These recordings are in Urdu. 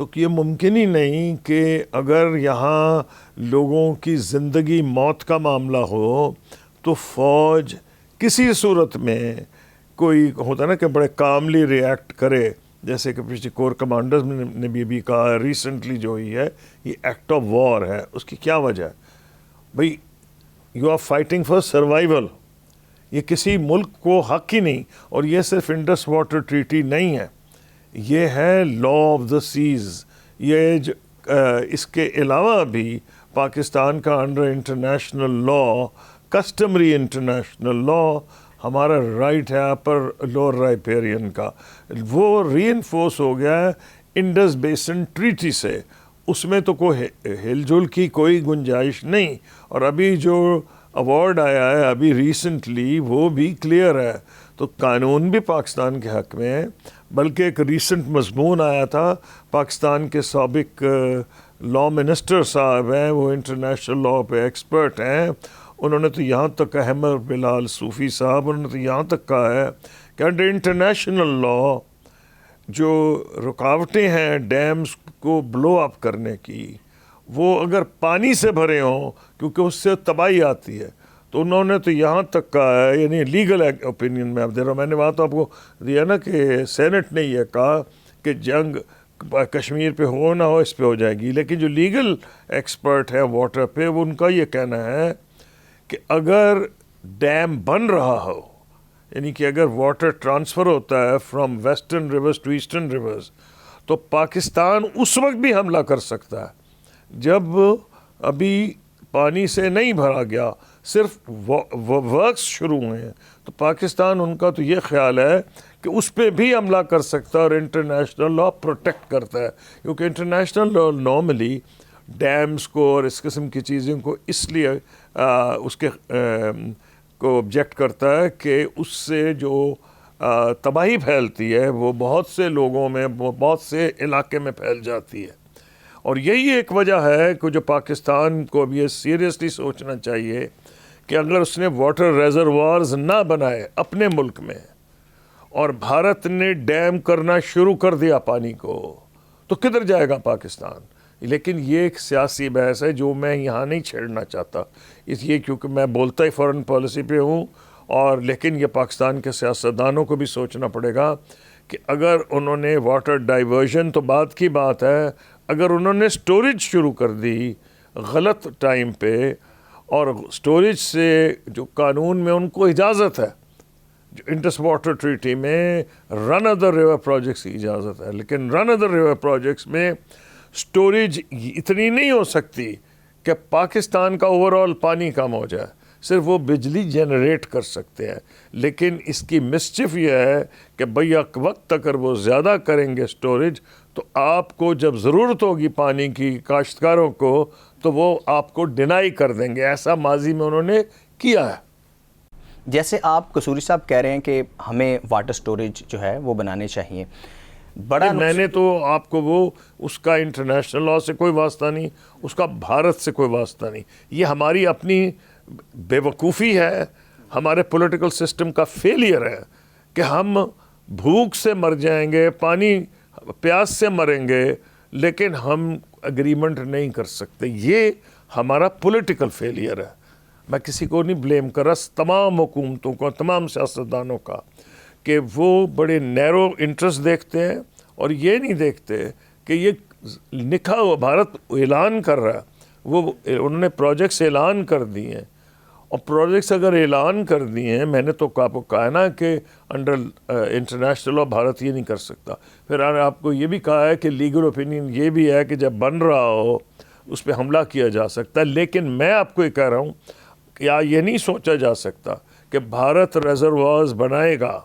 تو یہ ممکن ہی نہیں کہ اگر یہاں لوگوں کی زندگی موت کا معاملہ ہو تو فوج کسی صورت میں کوئی ہوتا نا کہ بڑے کاملی ریئیکٹ کرے، جیسے کہ پچھلے کور کمانڈرز نے بھی کہا ریسنٹلی جو ہوئی ہے یہ ایکٹ آف وار ہے. اس کی کیا وجہ ہے؟ بھئی you are fighting for survival. یہ کسی ملک کو حق ہی نہیں. اور یہ صرف انڈس واٹر ٹریٹی نہیں ہے، یہ ہے لا آف دا سیز. یہ اس کے علاوہ بھی پاکستان کا under international law, customary international law, ہمارا رائٹ ہے اپر لوور رائپیرین کا، وہ ری انفورس ہو گیا ہے انڈس بیسن ٹریٹی سے. اس میں تو کوئی ہل جل کی کوئی گنجائش نہیں. اور ابھی جو ایوارڈ آیا ہے ابھی ریسنٹلی وہ بھی کلیئر ہے. تو قانون بھی پاکستان کے حق میں ہے. بلکہ ایک ریسنٹ مضمون آیا تھا، پاکستان کے سابق لا منسٹر صاحب ہیں، وہ انٹرنیشنل لا پہ ایکسپرٹ ہیں، انہوں نے تو یہاں تک، احمد بلال صوفی صاحب، انہوں نے تو یہاں تک کہا ہے کہ انڈر انٹرنیشنل لا جو رکاوٹیں ہیں ڈیمز کو بلو اپ کرنے کی، وہ اگر پانی سے بھرے ہوں کیونکہ اس سے تباہی آتی ہے، تو انہوں نے تو یہاں تک کہا ہے، یعنی لیگل اوپینین میں آپ دے رہا ہوں، میں نے وہاں تو آپ کو دیا نا کہ سینٹ نے یہ کہا کہ جنگ کشمیر پہ ہو نہ ہو اس پہ ہو جائے گی، لیکن جو لیگل ایکسپرٹ ہے واٹر پہ وہ ان کا یہ کہنا ہے کہ اگر ڈیم بن رہا ہو، یعنی کہ اگر واٹر ٹرانسفر ہوتا ہے from western rivers to eastern rivers, تو پاکستان اس وقت بھی حملہ کر سکتا ہے جب ابھی پانی سے نہیں بھرا گیا، صرف ورکس شروع ہوئے ہیں. تو پاکستان ان کا تو یہ خیال ہے کہ اس پہ بھی حملہ کر سکتا ہے، اور انٹرنیشنل لا پروٹیکٹ کرتا ہے، کیونکہ انٹرنیشنل لا نارملی ڈیمز کو اور اس قسم کی چیزوں کو اس لیے اس کے کو آبجیکٹ کرتا ہے کہ اس سے جو تباہی پھیلتی ہے وہ بہت سے لوگوں میں، بہت سے علاقے میں پھیل جاتی ہے. اور یہی ایک وجہ ہے کہ جو پاکستان کو اب یہ سیریسلی سوچنا چاہیے کہ اگر اس نے واٹر ریزروارز نہ بنائے اپنے ملک میں، اور بھارت نے ڈیم کرنا شروع کر دیا پانی کو، تو کدھر جائے گا پاکستان؟ لیکن یہ ایک سیاسی بحث ہے جو میں یہاں نہیں چھیڑنا چاہتا، اس لیے کیونکہ میں بولتا ہی فارن پالیسی پہ ہوں. اور لیکن یہ پاکستان کے سیاستدانوں کو بھی سوچنا پڑے گا کہ اگر انہوں نے واٹر ڈائیورژن تو بعد کی بات ہے، اگر انہوں نے سٹوریج شروع کر دی غلط ٹائم پہ، اور سٹوریج سے جو قانون میں ان کو اجازت ہے، جو انڈس واٹر ٹریٹی میں رن ادر ریور پروجیکٹس کی اجازت ہے، لیکن رن ادر ریور پروجیکٹس میں سٹوریج اتنی نہیں ہو سکتی کہ پاکستان کا اوور آل پانی کم ہو جائے. صرف وہ بجلی جنریٹ کر سکتے ہیں، لیکن اس کی مسچف یہ ہے کہ بھئی وقت اگر وہ زیادہ کریں گے سٹوریج، تو آپ کو جب ضرورت ہوگی پانی کی کاشتکاروں کو تو وہ آپ کو ڈینائی کر دیں گے. ایسا ماضی میں انہوں نے کیا ہے. جیسے آپ قصوری صاحب کہہ رہے ہیں کہ ہمیں واٹر سٹوریج جو ہے وہ بنانے چاہیے، بڑا میں نے تو آپ کو وہ اس کا انٹرنیشنل لا سے کوئی واسطہ نہیں، اس کا بھارت سے کوئی واسطہ نہیں. یہ ہماری اپنی بے وقوفی ہے، ہمارے پولیٹیکل سسٹم کا فیلئر ہے کہ ہم بھوک سے مر جائیں گے، پانی پیاس سے مریں گے، لیکن ہم اگریمنٹ نہیں کر سکتے. یہ ہمارا پولیٹیکل فیلئر ہے. میں کسی کو نہیں بلیم کر رہا، تمام حکومتوں کا، تمام سیاستدانوں کا، کہ وہ بڑے نیرو انٹرسٹ دیکھتے ہیں اور یہ نہیں دیکھتے کہ یہ لکھا ہوا بھارت اعلان کر رہا ہے. وہ انہوں نے پروجیکٹس اعلان کر دیے ہیں، اور پروجیکٹس اگر اعلان کر دیے ہیں، میں نے تو آپ کو کہا نا کہ انڈر انٹرنیشنل لا بھارت یہ نہیں کر سکتا. پھر آپ کو یہ بھی کہا ہے کہ لیگل اوپینین یہ بھی ہے کہ جب بن رہا ہو اس پہ حملہ کیا جا سکتا ہے. لیکن میں آپ کو یہ کہہ رہا ہوں کہ یہ نہیں سوچا جا سکتا کہ بھارت ریزروارز بنائے گا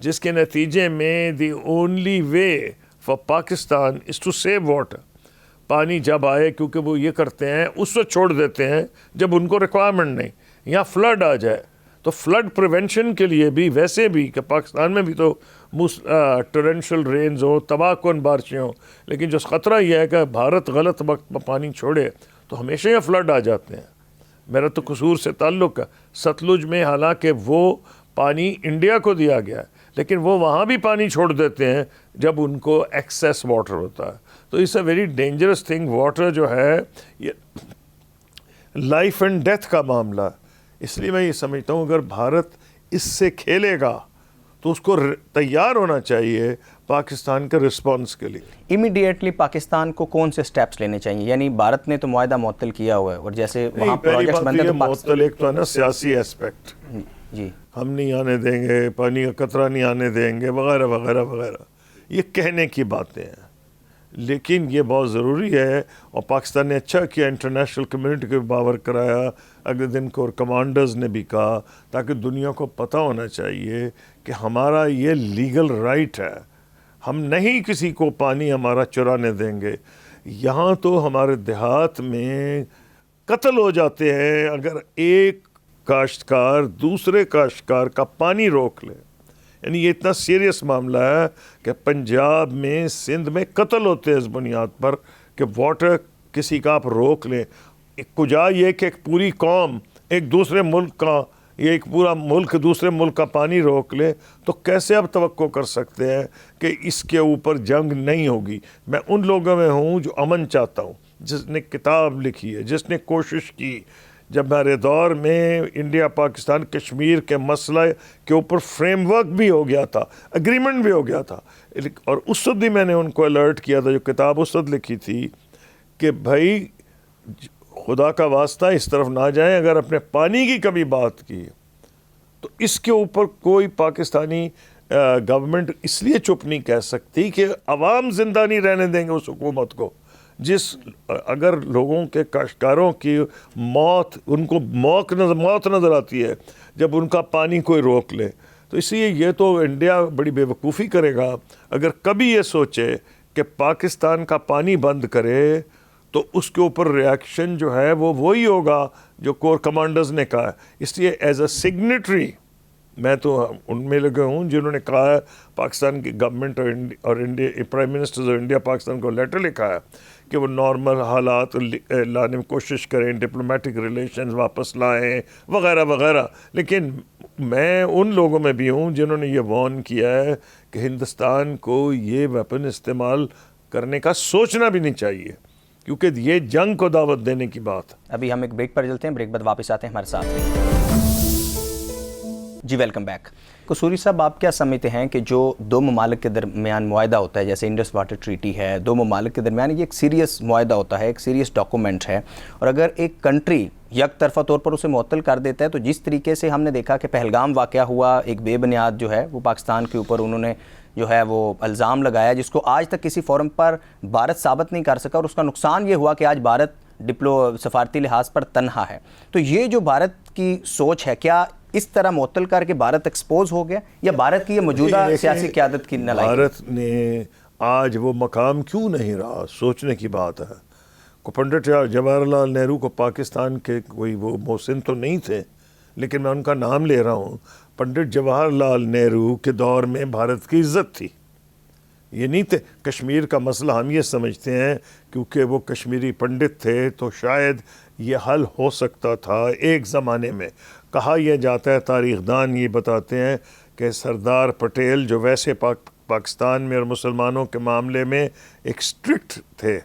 جس کے نتیجے میں the only way for Pakistan is to save water. پانی جب آئے، کیونکہ وہ یہ کرتے ہیں اس وقت چھوڑ دیتے ہیں جب ان کو ریکوائرمنٹ نہیں، یا فلڈ آ جائے. تو فلڈ پریونشن کے لیے بھی، ویسے بھی کہ پاکستان میں بھی تو ٹورنشل رینز ہو، تباہ کن بارشیں ہوں، لیکن جو خطرہ یہ ہے کہ بھارت غلط وقت میں پانی چھوڑے تو ہمیشہ یہ فلڈ آ جاتے ہیں. میرا تو قصور سے تعلق ہے. ستلج میں حالانکہ وہ پانی انڈیا کو دیا گیا ہے، لیکن وہ وہاں بھی پانی چھوڑ دیتے ہیں جب ان کو ایکسیس واٹر ہوتا ہے. تو it's a very dangerous thing. Water جو ہے یہ لائف اینڈ ڈیتھ کا معاملہ ہے. اس لیے میں یہ سمجھتا ہوں اگر بھارت اس سے کھیلے گا تو اس کو تیار ہونا چاہیے پاکستان کے رسپانس کے لیے. امیڈیٹلی پاکستان کو کون سے سٹیپس لینے چاہیے؟ یعنی بھارت نے تو معاہدہ معطل کیا ہوا ہے اور جیسے وہاں پروجیکٹس بنتے ہیں تو معطل ایک تو ہے نا سیاسی ایسپیکٹ، جی ہم نہیں آنے دیں گے، پانی کا قطرہ نہیں آنے دیں گے وغیرہ وغیرہ وغیرہ، یہ کہنے کی باتیں ہیں. لیکن یہ بہت ضروری ہے اور پاکستان نے اچھا کیا، انٹرنیشنل کمیونٹی کو باور کرایا، اگلے دن کو کمانڈرز نے بھی کہا، تاکہ دنیا کو پتہ ہونا چاہیے کہ ہمارا یہ لیگل رائٹ ہے، ہم نہیں کسی کو پانی ہمارا چرانے دیں گے. یہاں تو ہمارے دیہات میں قتل ہو جاتے ہیں اگر ایک کاشتکار دوسرے کاشتکار کا پانی روک لے. یعنی یہ اتنا سیریس معاملہ ہے کہ پنجاب میں، سندھ میں قتل ہوتے ہیں اس بنیاد پر کہ واٹر کسی کا آپ روک لیں. کجا یہ کہ ایک پوری قوم ایک دوسرے ملک کا، یہ ایک پورا ملک دوسرے ملک کا پانی روک لے، تو کیسے آپ توقع کر سکتے ہیں کہ اس کے اوپر جنگ نہیں ہوگی؟ میں ان لوگوں میں ہوں جو امن چاہتا ہوں، جس نے کتاب لکھی ہے، جس نے کوشش کی. جب ہمارے دور میں انڈیا پاکستان کشمیر کے مسئلہ کے اوپر فریم ورک بھی ہو گیا تھا، اگریمنٹ بھی ہو گیا تھا، اور اس وقت بھی میں نے ان کو الرٹ کیا تھا، جو کتاب اس وقت لکھی تھی، کہ بھائی خدا کا واسطہ اس طرف نہ جائیں. اگر اپنے پانی کی کبھی بات کی تو اس کے اوپر کوئی پاکستانی گورنمنٹ اس لیے چپ نہیں کہہ سکتی کہ عوام زندہ نہیں رہنے دیں گے اس حکومت کو. اگر لوگوں کے کاشتکاروں کی موت، ان کو موت نظر آتی ہے جب ان کا پانی کوئی روک لے، تو اس لیے یہ تو انڈیا بڑی بے وقوفی کرے گا اگر کبھی یہ سوچے کہ پاکستان کا پانی بند کرے. تو اس کے اوپر ریاکشن جو ہے وہ وہی ہوگا جو کور کمانڈرز نے کہا ہے. اس لیے ایز اے سگنیٹری میں تو ان میں لگے ہوں جنہوں نے کہا ہے، پاکستان کی گورنمنٹ اور India prime minister of India Pakistan کو لیٹر لکھا ہے کہ وہ نارمل حالات لانے میں کوشش کریں، ڈپلومیٹک ریلیشنز واپس لائیں وغیرہ وغیرہ. لیکن میں ان لوگوں میں بھی ہوں جنہوں نے یہ وارن کیا ہے کہ ہندوستان کو یہ ویپن استعمال کرنے کا سوچنا بھی نہیں چاہیے، کیونکہ یہ جنگ کو دعوت دینے کی بات. ابھی ہم ایک بریک پر چلتے ہیں، بریک بعد واپس آتے ہیں ہمارے ساتھ. جی ویلکم بیک. قصوری صاحب، آپ کیا سمجھتے ہیں کہ جو دو ممالک کے درمیان معاہدہ ہوتا ہے، جیسے انڈس واٹر ٹریٹی ہے، دو ممالک کے درمیان یہ ایک سیریس معاہدہ ہوتا ہے، ایک سیریس ڈاکومنٹ ہے، اور اگر ایک کنٹری یک طرفہ طور پر اسے معطل کر دیتا ہے، تو جس طریقے سے ہم نے دیکھا کہ پہلگام واقعہ ہوا، ایک بے بنیاد جو ہے وہ پاکستان کے اوپر انہوں نے جو ہے وہ الزام لگایا، جس کو آج تک کسی فورم پر بھارت ثابت نہیں کر سکا، اور اس کا نقصان یہ ہوا کہ آج بھارت سفارتی لحاظ پر تنہا ہے. تو یہ جو بھارت کی سوچ ہے، کیا اس طرح معطل کر کے بھارت ایکسپوز ہو گیا، یا بھارت کی یہ موجودہ سیاسی قیادت کی نالائکی؟ بھارت نے آج وہ مقام کیوں نہیں رہا، سوچنے کی بات ہے. پنڈت جواہر لال نہرو کو پاکستان کے کوئی وہ محسن تو نہیں تھے، لیکن میں ان کا نام لے رہا ہوں. پنڈت جواہر لال نہرو کے دور میں بھارت کی عزت تھی، یہ نہیں تھے. کشمیر کا مسئلہ ہم یہ سمجھتے ہیں کیونکہ وہ کشمیری پنڈت تھے تو شاید یہ حل ہو سکتا تھا ایک زمانے میں. کہا یہ جاتا ہے، تاریخ دان یہ بتاتے ہیں کہ سردار پٹیل جو ویسے پاکستان میں اور مسلمانوں کے معاملے میں ایک اسٹرکٹ تھے،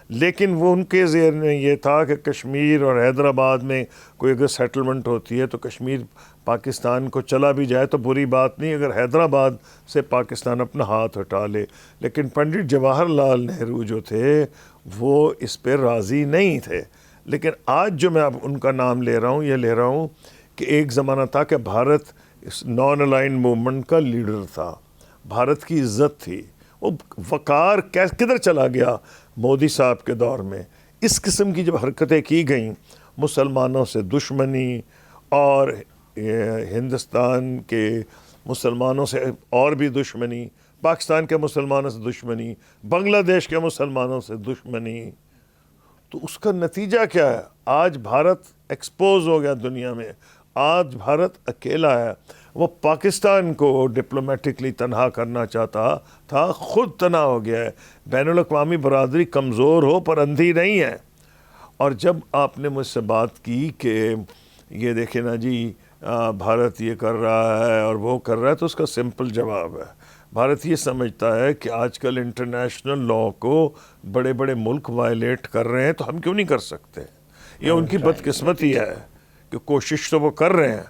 لیکن وہ ان کے ذہن میں یہ تھا کہ کشمیر اور حیدرآباد میں کوئی اگر سیٹلمنٹ ہوتی ہے تو کشمیر پاکستان کو چلا بھی جائے تو بری بات نہیں اگر حیدرآباد سے پاکستان اپنا ہاتھ ہٹا لے. لیکن پنڈت جواہر لال نہرو جو تھے وہ اس پہ راضی نہیں تھے. لیکن آج جو میں اب ان کا نام لے رہا ہوں، یہ لے رہا ہوں کہ ایک زمانہ تھا کہ بھارت اس نان الائنڈ موومنٹ کا لیڈر تھا، بھارت کی عزت تھی. وہ وقار کدھر چلا گیا مودی صاحب کے دور میں؟ اس قسم کی جب حرکتیں کی گئیں، مسلمانوں سے دشمنی اور ہندوستان کے مسلمانوں سے اور بھی دشمنی، پاکستان کے مسلمانوں سے دشمنی، بنگلہ دیش کے مسلمانوں سے دشمنی، تو اس کا نتیجہ کیا ہے؟ آج بھارت ایکسپوز ہو گیا دنیا میں. آج بھارت اکیلا ہے. وہ پاکستان کو ڈپلومیٹکلی تنہا کرنا چاہتا تھا، خود تنہا ہو گیا ہے. بین الاقوامی برادری کمزور ہو پر اندھی نہیں ہے. اور جب آپ نے مجھ سے بات کی کہ یہ دیکھیں نا جی بھارت یہ کر رہا ہے اور وہ کر رہا ہے، تو اس کا سمپل جواب ہے، بھارت یہ سمجھتا ہے کہ آج کل انٹرنیشنل لا کو بڑے بڑے ملک وائلیٹ کر رہے ہیں تو ہم کیوں نہیں کر سکتے. یہ ان کی بدقسمتی ہے کہ کوشش تو وہ کر رہے ہیں,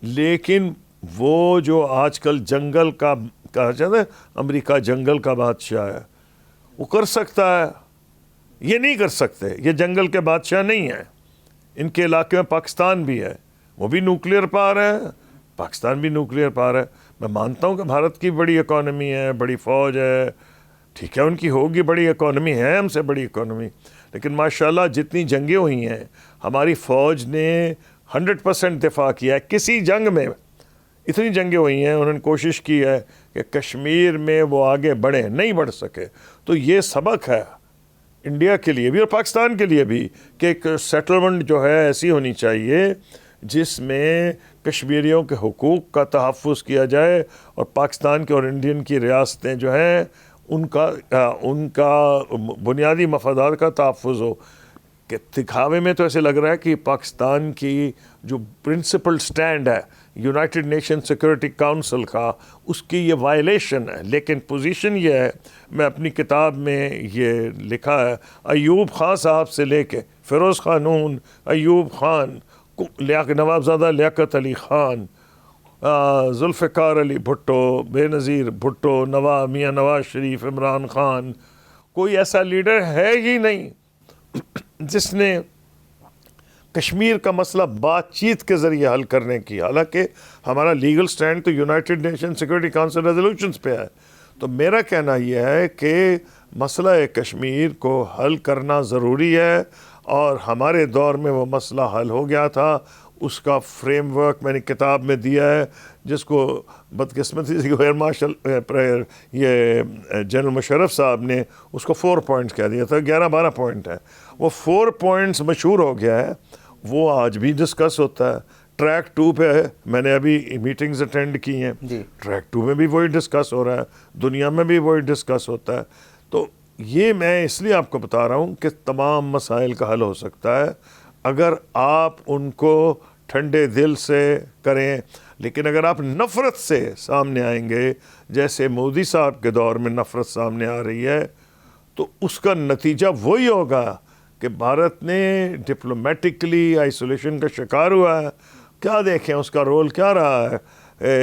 لیکن وہ جو آج کل جنگل کا کہا جاتا ہے, امریکہ جنگل کا بادشاہ ہے, وہ کر سکتا ہے, یہ نہیں کر سکتے. یہ جنگل کے بادشاہ نہیں ہیں. ان کے علاقے میں پاکستان بھی ہے, وہ بھی نیوکلیئر پاور ہے, پاکستان بھی نیوکلیئر پاور ہے. میں مانتا ہوں کہ بھارت کی بڑی اکانومی ہے, بڑی فوج ہے, ٹھیک ہے ان کی ہوگی, بڑی اکانومی ہے, ہم سے بڑی اکانومی, لیکن ماشاءاللہ جتنی جنگیں ہوئی ہیں ہماری فوج نے 100% دفاع کیا ہے. کسی جنگ میں اتنی جنگیں ہوئی ہیں, انہوں نے کوشش کی ہے کہ کشمیر میں وہ آگے بڑھیں, نہیں بڑھ سکے. تو یہ سبق ہے انڈیا کے لیے بھی اور پاکستان کے لیے بھی کہ ایک سیٹلمنٹ جو ہے ایسی ہونی چاہیے جس میں کشمیریوں کے حقوق کا تحفظ کیا جائے اور پاکستان کے اور انڈین کی ریاستیں جو ہیں ان کا بنیادی مفادات کا تحفظ ہو. کہ دکھاوے میں تو ایسے لگ رہا ہے کہ پاکستان کی جو پرنسپل سٹینڈ ہے یونائٹڈ نیشن سیکورٹی کاؤنسل کا, اس کی یہ وائلیشن ہے. لیکن پوزیشن یہ ہے, میں اپنی کتاب میں یہ لکھا ہے, ایوب خان صاحب سے لے کے فیروز خانون, ایوب خان, نوابزادہ لیاقت علی خان, ذوالفقار علی بھٹو, بے نظیر بھٹو, میاں نواز شریف, عمران خان, کوئی ایسا لیڈر ہے ہی نہیں جس نے کشمیر کا مسئلہ بات چیت کے ذریعے حل کرنے کی. حالانکہ ہمارا لیگل سٹینڈ تو United nation security council resolutions پہ ہے. تو میرا کہنا یہ ہے کہ مسئلہ کشمیر کو حل کرنا ضروری ہے, اور ہمارے دور میں وہ مسئلہ حل ہو گیا تھا. اس کا فریم ورک میں نے کتاب میں دیا ہے, جس کو بدقسمتی سے ایئر مارشل یہ جنرل مشرف صاحب نے اس کو 4 پوائنٹس کہہ دیا تھا. 11-12 پوائنٹ ہے. وہ 4 پوائنٹس مشہور ہو گیا ہے, وہ آج بھی ڈسکس ہوتا ہے. ٹریک 2 پہ ہے, میں نے ابھی میٹنگز اٹینڈ کی ہیں, ٹریک 2 میں بھی وہی ڈسکس ہو رہا ہے, دنیا میں بھی وہی ڈسکس ہوتا ہے. تو یہ میں اس لیے آپ کو بتا رہا ہوں کہ تمام مسائل کا حل ہو سکتا ہے اگر آپ ان کو ٹھنڈے دل سے کریں. لیکن اگر آپ نفرت سے سامنے آئیں گے, جیسے مودی صاحب کے دور میں نفرت سامنے آ رہی ہے, تو اس کا نتیجہ وہی ہوگا کہ بھارت نے ڈپلومیٹکلی آئسولیشن کا شکار ہوا ہے. کیا دیکھیں اس کا رول کیا رہا ہے.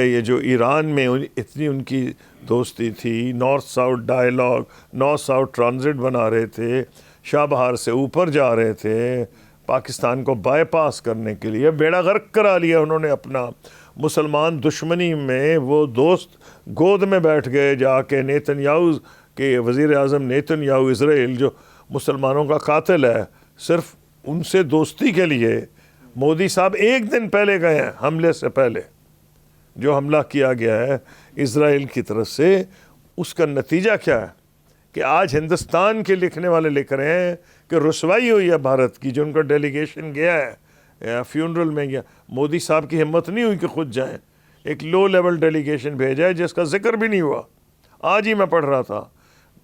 یہ جو ایران میں اتنی ان کی دوستی تھی, north south dialogue, north south transit بنا رہے تھے, شاہ بہار سے اوپر جا رہے تھے, پاکستان کو بائی پاس کرنے کے لیے بیڑا غرق کرا لیا انہوں نے اپنا. مسلمان دشمنی میں وہ دوست گود میں بیٹھ گئے جا کے نیتن یاہو کے, وزیر اعظم نیتن یاہو اسرائیل جو مسلمانوں کا قاتل ہے, صرف ان سے دوستی کے لیے مودی صاحب 1 دن پہلے گئے ہیں حملے سے پہلے. جو حملہ کیا گیا ہے اسرائیل کی طرف سے, اس کا نتیجہ کیا ہے کہ آج ہندوستان کے لکھنے والے لکھ رہے ہیں کہ رسوائی ہوئی ہے بھارت کی. جو ان کا ڈیلیگیشن گیا ہے فیونرل میں گیا, مودی صاحب کی ہمت نہیں ہوئی کہ خود جائیں, ایک لو لیول ڈیلیگیشن بھیجا ہے جس کا ذکر بھی نہیں ہوا. آج ہی میں پڑھ رہا تھا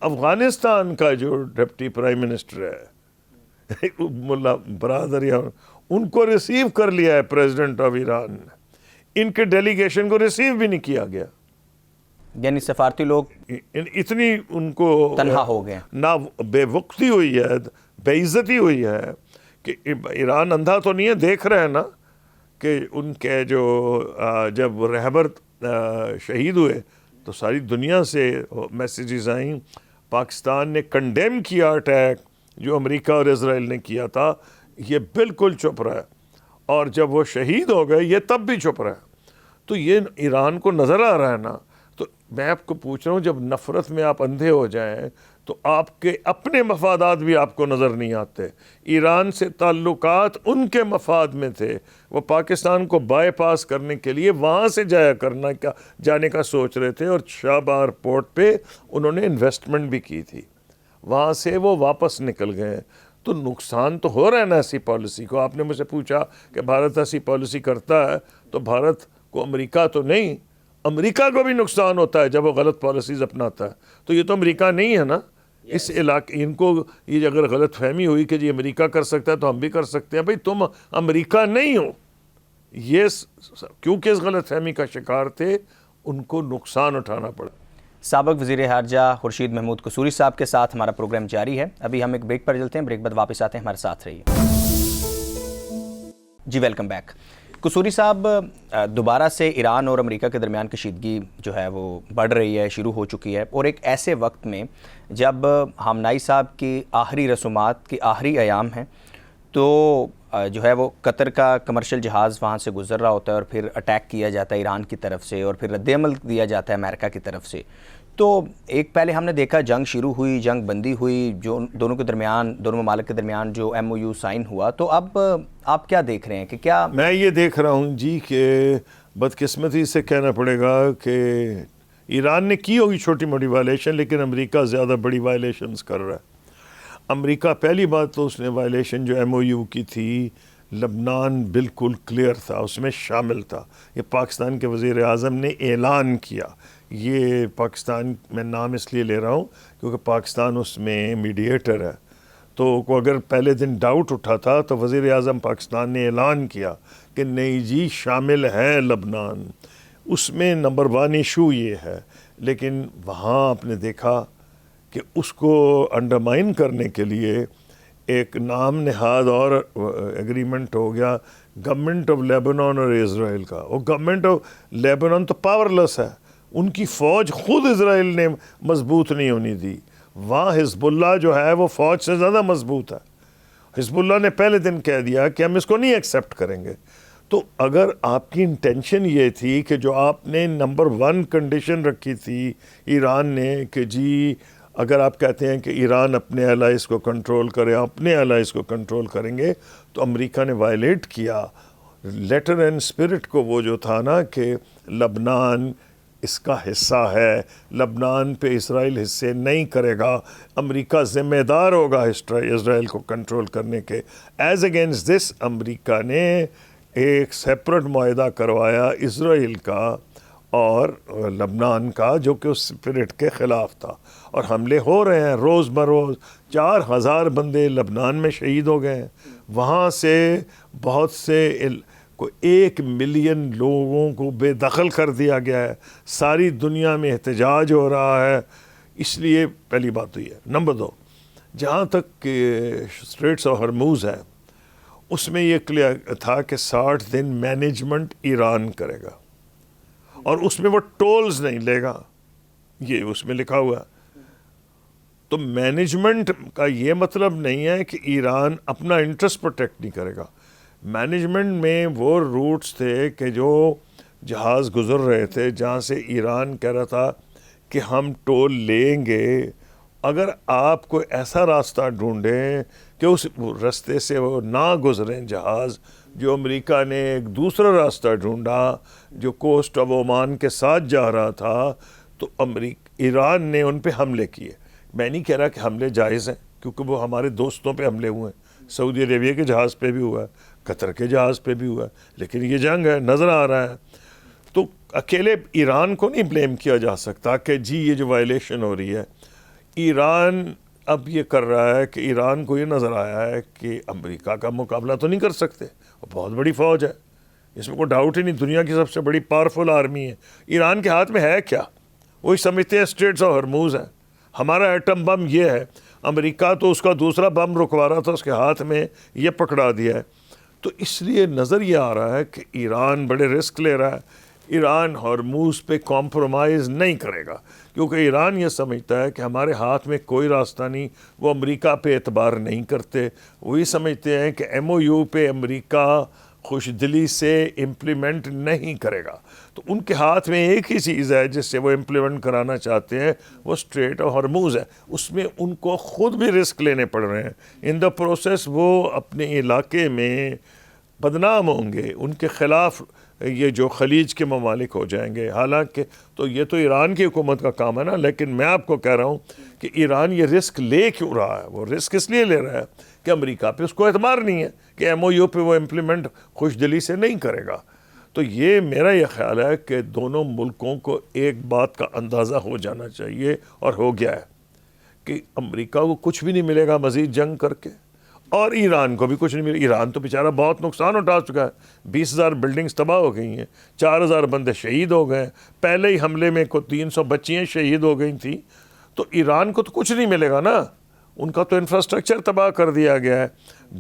افغانستان کا جو ڈپٹی پرائم منسٹر ہے ملا برادر, ان کو ریسیو کر لیا ہے پریزیڈنٹ آف ایران نے, ان کے ڈیلیگیشن کو ریسیو بھی نہیں کیا گیا. یعنی سفارتی لوگ اتنی ان کو تنہا ہو گئے, نہ بے وقتی ہوئی ہے, بے عزتی ہوئی ہے کہ ایران اندھا تو نہیں ہے, دیکھ رہے ہیں نا کہ ان کے جو جب رہبر شہید ہوئے تو ساری دنیا سے میسیجز آئیں. پاکستان نے کنڈیم کیا اٹیک جو امریکہ اور اسرائیل نے کیا تھا, یہ بالکل چپ رہا ہے, اور جب وہ شہید ہو گئے یہ تب بھی چپ رہا ہے. تو یہ ایران کو نظر آ رہا ہے نا. تو میں آپ کو پوچھ رہا ہوں, جب نفرت میں آپ اندھے ہو جائیں تو آپ کے اپنے مفادات بھی آپ کو نظر نہیں آتے. ایران سے تعلقات ان کے مفاد میں تھے, وہ پاکستان کو بائی پاس کرنے کے لیے وہاں سے جانے کا سوچ رہے تھے, اور شاہ بہار پورٹ پہ انہوں نے انویسٹمنٹ بھی کی تھی, وہاں سے وہ واپس نکل گئے. تو نقصان تو ہو رہا ہے نا ایسی پالیسی کو. آپ نے مجھ سے پوچھا کہ بھارت ایسی پالیسی کرتا ہے, تو بھارت کو امریکہ تو نہیں, امریکہ کو بھی نقصان ہوتا ہے جب وہ غلط پالیسیز اپناتا ہے. تو یہ تو امریکہ نہیں ہے نا اس علاقے. ان کو یہ اگر غلط فہمی ہوئی کہ جی امریکہ کر سکتا ہے تو ہم بھی کر سکتے ہیں, بھئی تم امریکہ نہیں ہو. یہ کیونکہ اس غلط فہمی کا شکار تھے, ان کو نقصان اٹھانا پڑا. سابق وزیر خارجہ خورشید محمود قصوری صاحب کے ساتھ ہمارا پروگرام جاری ہے. ابھی ہم ایک بریک پر چلتے ہیں, بریک بعد واپس آتے ہیں, ہمارے ساتھ رہیے. جی ویلکم بیک. قصوری صاحب, دوبارہ سے ایران اور امریکہ کے درمیان کشیدگی جو ہے وہ بڑھ رہی ہے, شروع ہو چکی ہے, اور ایک ایسے وقت میں جب ہامنائی صاحب کی آخری رسومات کی آخری ایام ہیں, تو جو ہے وہ قطر کا کمرشل جہاز وہاں سے گزر رہا ہوتا ہے اور پھر اٹیک کیا جاتا ہے ایران کی طرف سے, اور پھر رد عمل دیا جاتا ہے امریکہ کی طرف سے. تو ایک پہلے ہم نے دیکھا جنگ شروع ہوئی, جنگ بندی ہوئی, جو دونوں ممالک کے درمیان جو ایم او یو سائن ہوا. تو اب آپ کیا دیکھ رہے ہیں کہ کیا؟ میں یہ دیکھ رہا ہوں جی کہ بدقسمتی سے کہنا پڑے گا کہ ایران نے کی ہوگی چھوٹی موٹی وائلیشن, لیکن امریکہ زیادہ بڑی وائلیشنز کر رہا ہے. امریکہ پہلی بات تو اس نے وائلیشن جو ایم او یو کی تھی, لبنان بالکل کلیئر تھا, اس میں شامل تھا. یہ پاکستان کے وزیر اعظم نے اعلان کیا. یہ پاکستان میں نام اس لیے لے رہا ہوں کیونکہ پاکستان اس میں میڈیٹر ہے. تو اگر پہلے دن ڈاؤٹ اٹھا تھا تو وزیر اعظم پاکستان نے اعلان کیا کہ نہیں جی شامل ہے لبنان. اس میں نمبر 1 ایشو یہ ہے. لیکن وہاں آپ نے دیکھا کہ اس کو انڈرمائن کرنے کے لیے ایک نام نہاد اور ایگریمنٹ ہو گیا گورنمنٹ آف لیبنان اور اسرائیل کا. اور گورنمنٹ آف لیبنان تو پاورلیس ہے, ان کی فوج خود اسرائیل نے مضبوط نہیں ہونی دی. وہاں حزب اللہ جو ہے وہ فوج سے زیادہ مضبوط ہے. حزب اللہ نے پہلے دن کہہ دیا کہ ہم اس کو نہیں ایکسیپٹ کریں گے. تو اگر آپ کی انٹینشن یہ تھی کہ جو آپ نے نمبر 1 کنڈیشن رکھی تھی ایران نے کہ جی اگر آپ کہتے ہیں کہ ایران اپنے الائز کو کنٹرول کرے, اپنے الائز کو کنٹرول کریں گے, تو امریکہ نے وائلیٹ کیا لیٹر اینڈ اسپرٹ کو. وہ جو تھا نا کہ لبنان اس کا حصہ ہے, لبنان پہ اسرائیل حصے نہیں کرے گا, امریکہ ذمہ دار ہوگا اسرائیل کو کنٹرول کرنے کے. ایز اگینسٹ دس امریکہ نے ایک سیپریٹ معاہدہ کروایا اسرائیل کا اور لبنان کا, جو کہ اس اسپرٹ کے خلاف تھا. اور حملے ہو رہے ہیں روز بروز. 4000 بندے لبنان میں شہید ہو گئے ہیں. وہاں سے بہت سے کو 1 ملین لوگوں کو بے دخل کر دیا گیا ہے. ساری دنیا میں احتجاج ہو رہا ہے. اس لیے پہلی بات تو یہ ہے. نمبر 2, جہاں تک کہ اسٹریٹس آف ہرموز ہے, اس میں یہ کلیئر تھا کہ 60 دن مینجمنٹ ایران کرے گا, اور اس میں وہ ٹولز نہیں لے گا, یہ اس میں لکھا ہوا ہے. تو مینجمنٹ کا یہ مطلب نہیں ہے کہ ایران اپنا انٹرسٹ پروٹیکٹ نہیں کرے گا. مینجمنٹ میں وہ روٹس تھے کہ جو جہاز گزر رہے تھے جہاں سے ایران کہہ رہا تھا کہ ہم ٹول لیں گے, اگر آپ کوئی ایسا راستہ ڈھونڈیں کہ اس راستے سے وہ نہ گزریں جہاز, جو امریکہ نے ایک دوسرا راستہ ڈھونڈا جو کوسٹ آف عمان کے ساتھ جا رہا تھا, تو ایران نے ان پہ حملے کیے. میں نہیں کہہ رہا کہ حملے جائز ہیں, کیونکہ وہ ہمارے دوستوں پہ حملے ہوئے ہیں. سعودی عربیہ کے جہاز پہ بھی ہوا ہے, قطر کے جہاز پہ بھی ہوا ہے, لیکن یہ جنگ ہے, نظر آ رہا ہے. تو اکیلے ایران کو نہیں بلیم کیا جا سکتا کہ جی یہ جو وائلیشن ہو رہی ہے. ایران اب یہ کر رہا ہے کہ ایران کو یہ نظر آیا ہے کہ امریکہ کا مقابلہ تو نہیں کر سکتے, وہ بہت بڑی فوج ہے, اس میں کوئی ڈاؤٹ ہی نہیں, دنیا کی سب سے بڑی پاورفل آرمی ہے. ایران کے ہاتھ میں ہے کیا؟ وہی سمجھتے ہیں اسٹریٹس آف ہرموز ہیں, ہمارا ایٹم بم یہ ہے. امریکہ تو اس کا دوسرا بم رکوا رہا تھا, اس کے ہاتھ میں یہ پکڑا دیا ہے. تو اس لیے نظر یہ آ رہا ہے کہ ایران بڑے رسک لے رہا ہے. ایران ہرموز پہ کمپرومائز نہیں کرے گا, کیونکہ ایران یہ سمجھتا ہے کہ ہمارے ہاتھ میں کوئی راستہ نہیں. وہ امریکہ پہ اعتبار نہیں کرتے, وہ یہ سمجھتے ہیں کہ ایم او یو پہ امریکہ خوش دلی سے امپلیمنٹ نہیں کرے گا. تو ان کے ہاتھ میں ایک ہی چیز ہے جس سے وہ امپلیمنٹ کرانا چاہتے ہیں, وہ اسٹریٹ آف ہرموز ہے. اس میں ان کو خود بھی رسک لینے پڑ رہے ہیں. ان دا پروسیس وہ اپنے علاقے میں بدنام ہوں گے, ان کے خلاف یہ جو خلیج کے ممالک ہو جائیں گے. حالانکہ تو یہ تو ایران کی حکومت کا کام ہے نا, لیکن میں آپ کو کہہ رہا ہوں کہ ایران یہ رسک لے کیوں رہا ہے. وہ رسک اس لیے لے رہا ہے کہ امریکہ پہ اس کو اعتبار نہیں ہے کہ ایم او یو پہ وہ امپلیمنٹ خوش دلی سے نہیں کرے گا. تو یہ میرا یہ خیال ہے کہ دونوں ملکوں کو ایک بات کا اندازہ ہو جانا چاہیے, اور ہو گیا ہے, کہ امریکہ کو کچھ بھی نہیں ملے گا مزید جنگ کر کے, اور ایران کو بھی کچھ نہیں ملا. ایران تو بیچارہ بہت نقصان اٹھا چکا ہے. 20,000 بلڈنگز تباہ ہو گئی ہیں, 4,000 بندے شہید ہو گئے. پہلے ہی حملے میں 300 بچیاں شہید ہو گئی تھیں. تو ایران کو تو کچھ نہیں ملے گا نا, ان کا تو انفراسٹرکچر تباہ کر دیا گیا ہے.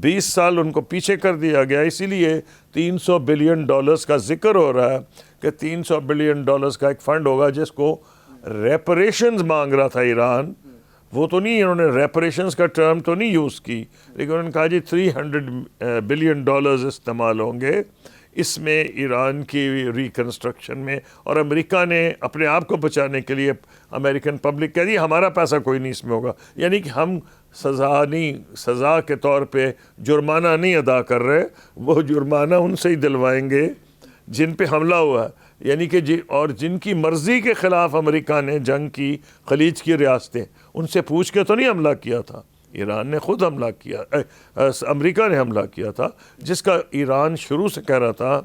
20 سال ان کو پیچھے کر دیا گیا. اسی لیے $300 بلین کا ذکر ہو رہا ہے کہ $300 بلین کا ایک فنڈ ہوگا جس کو ریپریشنز مانگ رہا تھا ایران. وہ تو نہیں, انہوں نے ریپریشنز کا ٹرم تو نہیں یوز کی, لیکن انہوں نے کہا جی $300 بلین استعمال ہوں گے اس میں ایران کی ریکنسٹرکشن میں. اور امریکہ نے اپنے آپ کو بچانے کے لیے, امریکن پبلک کہہ دی ہمارا پیسہ کوئی نہیں اس میں ہوگا. یعنی کہ ہم سزا کے طور پہ جرمانہ نہیں ادا کر رہے, وہ جرمانہ ان سے ہی دلوائیں گے جن پہ حملہ ہوا ہے. یعنی کہ اور جن کی مرضی کے خلاف امریکہ نے جنگ کی, خلیج کی ریاستیں, ان سے پوچھ کے تو نہیں حملہ کیا تھا. ایران نے خود حملہ کیا, امریکہ نے حملہ کیا تھا, جس کا ایران شروع سے کہہ رہا تھا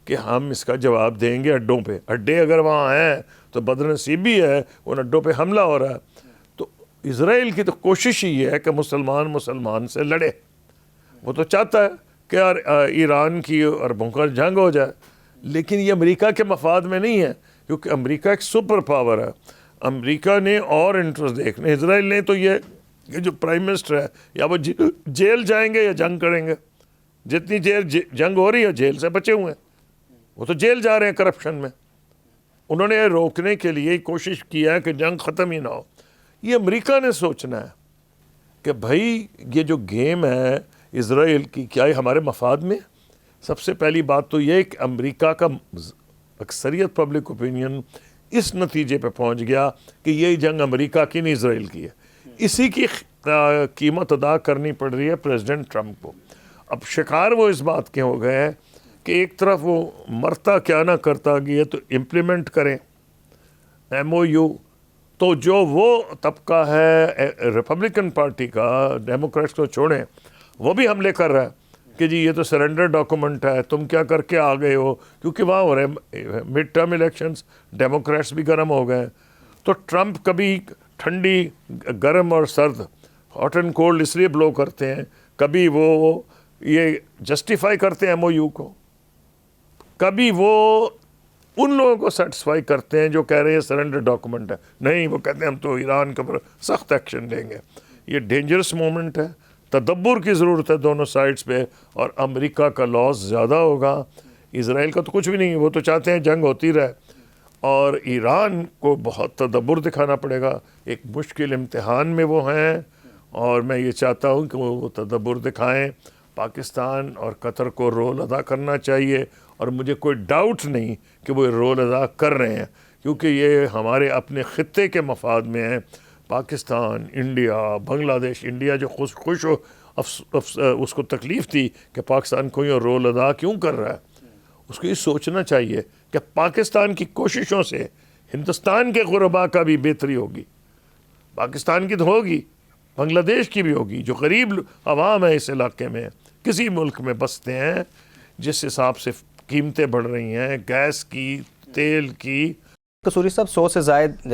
کہ ہم اس کا جواب دیں گے اڈوں پہ. اڈے اگر وہاں ہیں تو بدنصیبی ہے, ان اڈوں پہ حملہ ہو رہا ہے. تو اسرائیل کی تو کوشش ہی ہے کہ مسلمان سے لڑے. وہ تو چاہتا ہے کہ ایران کی عربوں کا جنگ ہو جائے, لیکن یہ امریکہ کے مفاد میں نہیں ہے, کیونکہ امریکہ ایک سپر پاور ہے. امریکہ نے اور انٹرسٹ دیکھنے. اسرائیل نے تو یہ جو پرائم منسٹر ہے, یا وہ جیل جائیں گے یا جنگ کریں گے. جتنی دیر جنگ ہو رہی ہے جیل سے بچے ہوئے ہیں, وہ تو جیل جا رہے ہیں کرپشن میں. انہوں نے روکنے کے لیے کوشش کیا ہے کہ جنگ ختم ہی نہ ہو. یہ امریکہ نے سوچنا ہے کہ بھائی یہ جو گیم ہے اسرائیل کی, کیا یہ ہمارے مفاد میں. سب سے پہلی بات تو یہ کہ امریکہ کا اکثریت پبلک اوپینین اس نتیجے پہ پہنچ گیا کہ یہ جنگ امریکہ کی نہیں اسرائیل کی ہے. اسی کی قیمت ادا کرنی پڑ رہی ہے پریزیڈنٹ ٹرمپ کو. اب شکار وہ اس بات کے ہو گئے ہیں کہ ایک طرف وہ مرتا کیا نہ کرتا گیا تو امپلیمنٹ کریں MOU. تو جو وہ طبقہ ہے ریپبلکن پارٹی کا, ڈیموکریٹس کو چھوڑیں, وہ بھی حملے کر رہا ہے کہ جی یہ تو سرنڈر ڈاکومنٹ ہے, تم کیا کر کے آ گئے ہو. کیونکہ وہاں ہو رہے مڈ ٹرم الیکشنز, ڈیموکریٹس بھی گرم ہو گئے. تو ٹرمپ کبھی ٹھنڈی, گرم اور سرد, ہاٹ اینڈ کولڈ اس لیے بلو کرتے ہیں. کبھی وہ یہ جسٹیفائی کرتے ہیں MOU کو, کبھی وہ ان لوگوں کو سیٹسفائی کرتے ہیں جو کہہ رہے ہیں سرنڈر ڈاکومنٹ ہے. نہیں, وہ کہتے ہیں ہم تو ایران کے اوپر سخت ایکشن لیں گے. یہ ڈینجرس مومنٹ ہے. تدبر کی ضرورت ہے دونوں سائڈز پہ, اور امریکہ کا لاس زیادہ ہوگا. اسرائیل کا تو کچھ بھی نہیں, وہ تو چاہتے ہیں جنگ ہوتی رہے, اور ایران کو بہت تدبر دکھانا پڑے گا. ایک مشکل امتحان میں وہ ہیں, اور میں یہ چاہتا ہوں کہ وہ تدبر دکھائیں. پاکستان اور قطر کو رول ادا کرنا چاہیے, اور مجھے کوئی ڈاؤٹ نہیں کہ وہ رول ادا کر رہے ہیں, کیونکہ یہ ہمارے اپنے خطے کے مفاد میں ہیں. پاکستان, انڈیا, بنگلہ دیش. انڈیا جو خوش ہو, اس کو تکلیف تھی کہ پاکستان کوئی اور رول ادا کیوں کر رہا ہے. اس کو یہ سوچنا چاہیے کہ پاکستان کی کوششوں سے ہندوستان کے غربا کا بھی بہتری ہوگی. پاکستان کی تو ہوگی, بنگلہ دیش کی بھی ہوگی, جو غریب عوام ہے اس علاقے میں, کسی ملک میں بستے ہیں, جس حساب سے قیمتیں بڑھ رہی ہیں گیس کی, تیل کی. قصوری صاحب, 100 سے زائد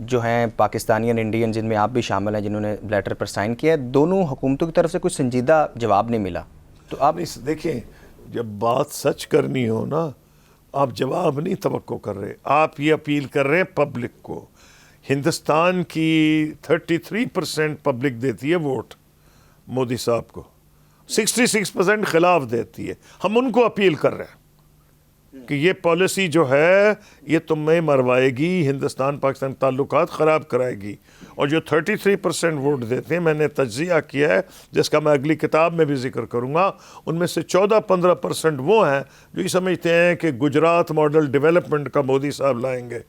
جو ہیں پاکستانی اور انڈین, جن میں آپ بھی شامل ہیں, جنہوں نے لیٹر پر سائن کیا ہے, دونوں حکومتوں کی طرف سے کوئی سنجیدہ جواب نہیں ملا. تو آپ دیکھیں, جب بات سچ کرنی ہو نا, آپ جواب نہیں توقع کر رہے, آپ یہ اپیل کر رہے ہیں پبلک کو. ہندوستان کی 33% پبلک دیتی ہے ووٹ مودی صاحب کو, 66% خلاف دیتی ہے. ہم ان کو اپیل کر رہے ہیں کہ یہ پالیسی جو ہے یہ تمہیں مروائے گی, ہندوستان پاکستان تعلقات خراب کرائے گی. اور جو 33% ووٹ دیتے ہیں, میں نے تجزیہ کیا ہے جس کا میں اگلی کتاب میں بھی ذکر کروں گا, ان میں سے 14-15% وہ ہیں جو یہ سمجھتے ہیں کہ گجرات ماڈل ڈیولپمنٹ کا مودی صاحب لائیں گے.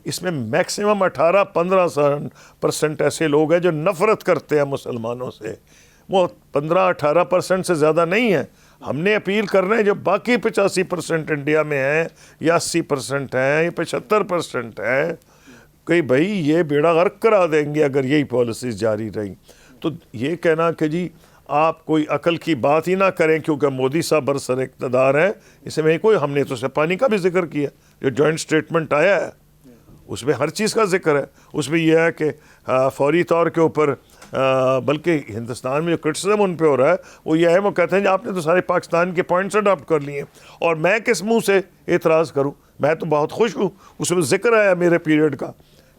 اس میں میکسیمم 18-15% ایسے لوگ ہیں جو نفرت کرتے ہیں مسلمانوں سے. وہ 15-18% سے زیادہ نہیں ہے. ہم نے اپیل کر رہے ہیں جو باقی 85% انڈیا میں ہیں, یا 80% ہیں, یا 75% ہیں, کہ بھائی یہ بیڑا غرق کرا دیں گے اگر یہی پالیسیز جاری رہیں. تو یہ کہنا کہ جی آپ کوئی عقل کی بات ہی نہ کریں کیونکہ مودی صاحب برسر اقتدار ہیں, اس میں کوئی, ہم نے تو اسے پانی کا بھی ذکر کیا, جو جوائنٹ سٹیٹمنٹ آیا ہے اس میں ہر چیز کا ذکر ہے. اس میں یہ ہے کہ فوری طور کے اوپر بلکہ ہندوستان میں جو کرٹیسزم ان پہ ہو رہا ہے وہ یہ ہے، وہ کہتے ہیں کہ آپ نے تو سارے پاکستان کے پوائنٹس اڈاپٹ کر لیے، اور میں کس منہ سے اعتراض کروں؟ میں تو بہت خوش ہوں، اس میں ذکر آیا میرے پیریڈ کا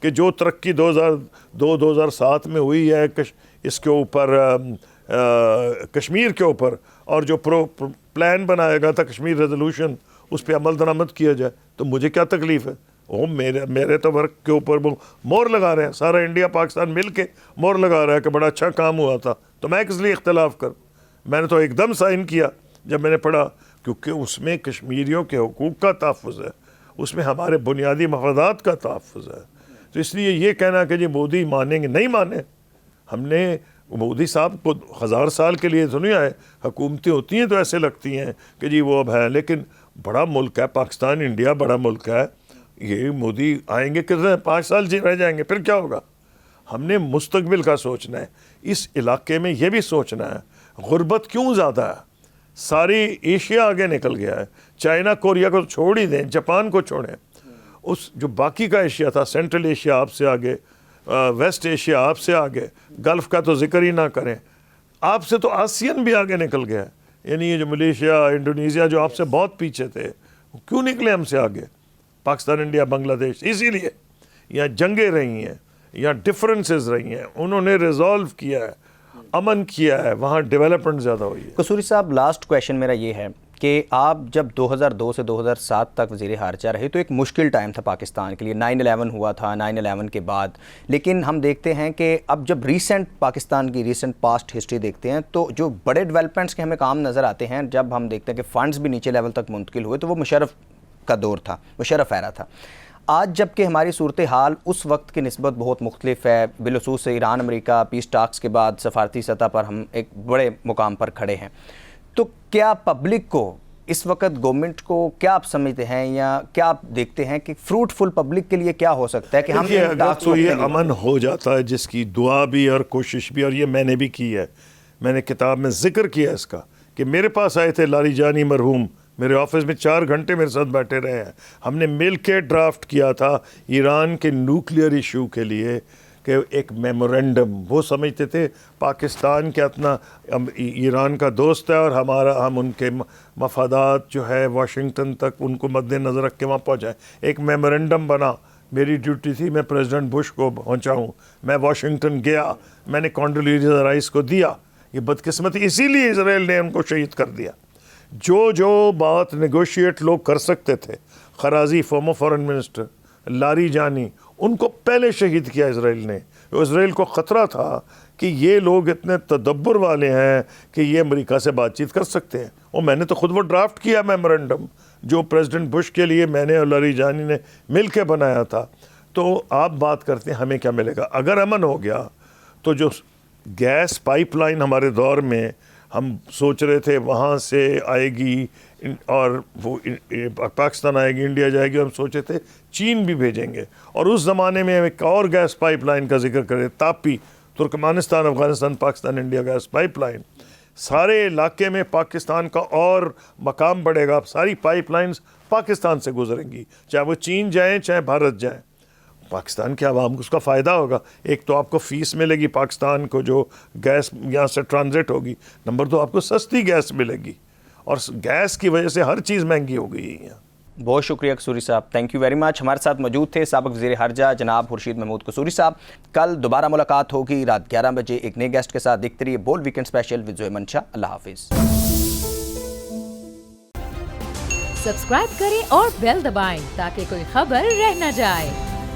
کہ جو ترقی 2002-2007 میں ہوئی ہے اس کے اوپر کشمیر کے اوپر، اور جو پلان بنایا گیا تھا کشمیر ریزولوشن، اس پہ عمل درآمد کیا جائے، تو مجھے کیا تکلیف ہے؟ وہ میرے تو ورک کے اوپر وہ مور لگا رہے ہیں، سارا انڈیا پاکستان مل کے مور لگا رہا ہے کہ بڑا اچھا کام ہوا تھا، تو میں کس لیے اختلاف کروں؟ میں نے تو ایک دم سائن کیا جب میں نے پڑھا، کیونکہ اس میں کشمیریوں کے حقوق کا تحفظ ہے، اس میں ہمارے بنیادی مفادات کا تحفظ ہے۔ تو اس لیے یہ کہنا کہ جی مودی مانیں گے، نہیں مانے، ہم نے مودی صاحب کو 1000 سال کے لیے تو نہیں آئے، حکومتیں ہوتی ہیں تو ایسے لگتی ہیں کہ جی وہ اب ہے، لیکن بڑا ملک ہے پاکستان، انڈیا بڑا ملک ہے، یہ مودی آئیں گے کتنے 5 سال رہ جائیں گے، پھر کیا ہوگا؟ ہم نے مستقبل کا سوچنا ہے، اس علاقے میں یہ بھی سوچنا ہے غربت کیوں زیادہ ہے، ساری ایشیا آگے نکل گیا ہے، چائنا کوریا کو چھوڑ ہی دیں، جاپان کو چھوڑیں، اس جو باقی کا ایشیا تھا، سینٹرل ایشیا آپ سے آگے، ویسٹ ایشیا آپ سے آگے، گلف کا تو ذکر ہی نہ کریں، آپ سے تو آسین بھی آگے نکل گیا ہے، یعنی یہ جو ملیشیا، انڈونیزیا جو آپ سے بہت پیچھے تھے، کیوں نکلے ہم سے آگے؟ پاکستان، انڈیا، بنگلہ دیش، اسی لیے یہاں جنگیں رہی ہیں، یہاں ڈفرنسز رہی ہیں، انہوں نے ریزالو کیا ہے، امن کیا ہے، وہاں ڈیولپمنٹ زیادہ ہوئی ہے۔ قصوری صاحب، لاسٹ کویشچن میرا یہ ہے کہ آپ جب 2002 سے 2007 تک وزیر خارجہ رہے تو ایک مشکل ٹائم تھا پاکستان کے لیے، 9/11 ہوا تھا، 9/11 کے بعد، لیکن ہم دیکھتے ہیں کہ اب جب پاکستان کی ریسنٹ پاسٹ ہسٹری دیکھتے ہیں تو جو بڑے ڈیولپمنٹس کے ہمیں کام نظر آتے ہیں، جب ہم دیکھتے ہیں کہ فنڈز بھی نیچے لیول تک منتقل ہوئے، تو وہ مشرف کا دور تھا، مشرف ایرا تھا۔ آج جب کہ ہماری صورتحال اس وقت کی نسبت بہت مختلف ہے، بالخصوص ایران امریکہ پیس ٹاکس کے بعد سفارتی سطح پر ہم ایک بڑے مقام پر کھڑے ہیں، تو کیا پبلک کو اس وقت گورنمنٹ کو کیا آپ سمجھتے ہیں یا کیا آپ دیکھتے ہیں کہ فروٹفل پبلک کے لیے کیا ہو سکتا ہے کہ ہم اگر تو یہ امن ہو جاتا ہے، جس کی دعا بھی اور کوشش بھی، اور یہ میں نے بھی کی ہے، میں نے کتاب میں ذکر کیا اس کا کہ میرے پاس آئے تھے لاری جانی مرحوم، میرے آفس میں 4 گھنٹے میرے ساتھ بیٹھے رہے ہیں، ہم نے مل کے ڈرافٹ کیا تھا ایران کے نیوکلیئر ایشو کے لیے کہ ایک میمورینڈم، وہ سمجھتے تھے پاکستان کے اپنا ایران کا دوست ہے اور ہم ان کے مفادات جو ہے واشنگٹن تک ان کو مد نظر رکھ کے وہاں پہنچائیں، ایک میمورینڈم بنا، میری ڈیوٹی تھی میں پریزیڈنٹ بش کو پہنچاؤں، میں واشنگٹن گیا، میں نے کانڈولیزا رائس کو دیا، یہ بدقسمتی اسی لیے اسرائیل نے ان کو شہید کر دیا۔ جو بات نیگوشیٹ لوگ کر سکتے تھے، خرازی فارمر فارن منسٹر، لاری جانی، ان کو پہلے شہید کیا اسرائیل نے۔ اسرائیل کو خطرہ تھا کہ یہ لوگ اتنے تدبر والے ہیں کہ یہ امریکہ سے بات چیت کر سکتے ہیں، اور میں نے تو خود وہ ڈرافٹ کیا میمورینڈم جو پریزیڈنٹ بش کے لیے میں نے اور لاری جانی نے مل کے بنایا تھا۔ تو آپ بات کرتے ہیں ہمیں کیا ملے گا؟ اگر امن ہو گیا تو جو گیس پائپ لائن ہمارے دور میں ہم سوچ رہے تھے وہاں سے آئے گی اور وہ پاکستان آئے گی، انڈیا جائے گی، ہم سوچے تھے چین بھی بھیجیں گے، اور اس زمانے میں ایک اور گیس پائپ لائن کا ذکر کرے، TAPI, Turkmenistan Afghanistan Pakistan India gas pipeline, سارے علاقے میں پاکستان کا اور مقام بڑھے گا، ساری پائپ لائنز پاکستان سے گزریں گی، چاہے وہ چین جائیں چاہے بھارت جائیں، پاکستان کے عوام کو اس کا فائدہ ہوگا۔ ایک تو آپ کو فیس ملے گی پاکستان کو جو گیس یہاں سے ٹرانزٹ ہوگی، نمبر 2 آپ کو سستی گیس ملے گی، اور گیس کی وجہ سے ہر چیز مہنگی ہو گئی ہے۔ بہت شکریہ قصوری صاحب، تھینک یو ویری مچ۔ ہمارے ساتھ موجود تھے سابق وزیر خارجہ جناب خورشید محمود قصوری صاحب۔ کل دوبارہ ملاقات ہوگی رات 11 بجے ایک نئے گیسٹ کے ساتھ۔ دیکھتے رہیے bold weekend special with Zoheb منشا۔ اللہ حافظ۔ سبسکرائب کریں اور بیل دبائیں تاکہ کوئی خبر رہ نہ جائے۔